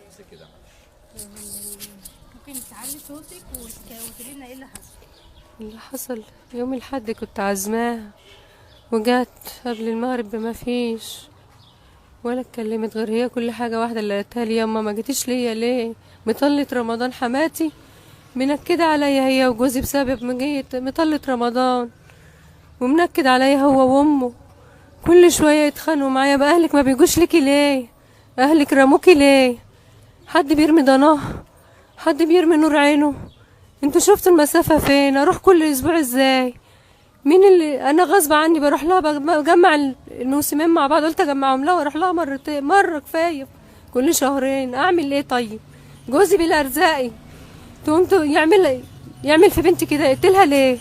بس كده ممكن تعلي صوتك وتقولي لنا ايه اللي حصل؟ اللي حصل يوم الحد كنت عازماها وجات قبل المغرب بما فيش، ولا اتكلمت غير هي كل حاجة واحدة اللي قالتها لي: ياما ما جيتيش ليا ليه؟ مطلة رمضان حماتي منكدة عليا هي وجوزي بسبب مجيت مطلة رمضان، ومنكد عليا هو وامه، كل شوية يتخانقوا معايا: بأهلك ما بيجوش ليكي ليه؟ أهلك رموكي ليه؟ حد بيرمي ضناه؟ حد بيرمي نور عينه؟ انتوا شفتوا المسافة فين؟ اروح كل اسبوع ازاي؟ مين اللي انا غصب عني بروح لها بجمع الموسمين مع بعض، قلت اجمعهم لها واروح لها مرتين، مرة كفاية كل شهرين، اعمل ايه طيب؟ جوزي بلا ارزاقي تقوم يعمل في بنتي كده، يقتلها ليه؟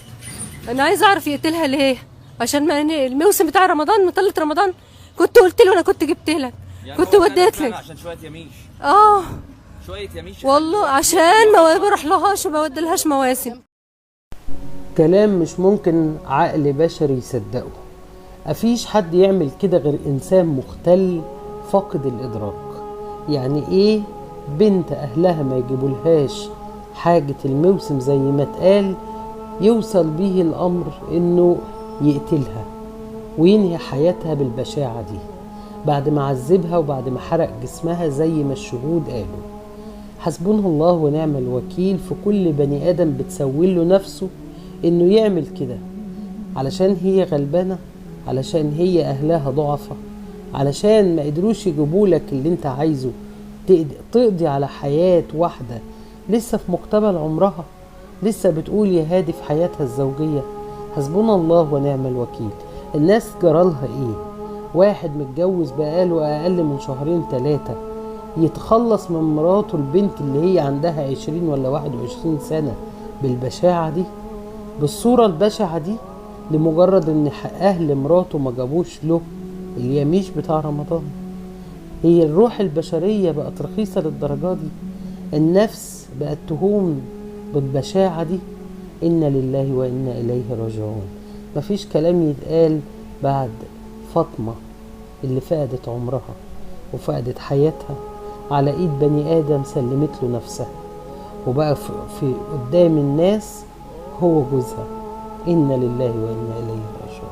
انا عايزه اعرف يقتلها ليه؟ عشان ما الموسم بتاع رمضان مطلة رمضان كنت قلت له انا كنت جبت لك، يعني كنت هو وديت فعلا لك. عشان شويه يميش، اه شويه يميش والله عشان ما بروح لهاش وما بدلهاش مواسم. كلام مش ممكن عقل بشري يصدقه. مفيش حد يعمل كده غير إنسان مختل فاقد الإدراك. يعني إيه بنت أهلها ما يجيبولهاش حاجة الموسم زي ما اتقال، يوصل به الأمر إنه يقتلها وينهي حياتها بالبشاعة دي بعد ما عذبها وبعد ما حرق جسمها زي ما الشهود قالوا. حسبنا الله ونعم الوكيل في كل بني آدم بتسوله نفسه إنه يعمل كده، علشان هي غلبانة، علشان هي أهلها ضعفة، علشان ما قدروش يجيبولك اللي انت عايزه، تقضي على حياة واحدة لسه في مقتبل عمرها، لسه بتقول يا هادي في حياتها الزوجية. حسبنا الله ونعم الوكيل. الناس جرالها ايه؟ واحد متجوز بقاله أقل من شهرين 3 يتخلص من مراته البنت اللي هي عندها 20 ولا 21 سنة بالبشاعة دي، بالصورة البشعة دي، لمجرد ان اهل مراته ما جابوش له اليميش بتاع رمضان. هي الروح البشرية بقت رخيصة للدرجة دي؟ النفس بقت تهون بالبشاعة دي؟ إنا لله وإنا إليه راجعون. مفيش كلام يتقال بعد فاطمة اللي فقدت عمرها وفقدت حياتها على ايد بني آدم سلمت له نفسها، وبقى في قدام الناس هو جوزها. إنا لله وإنا إليه راجعون.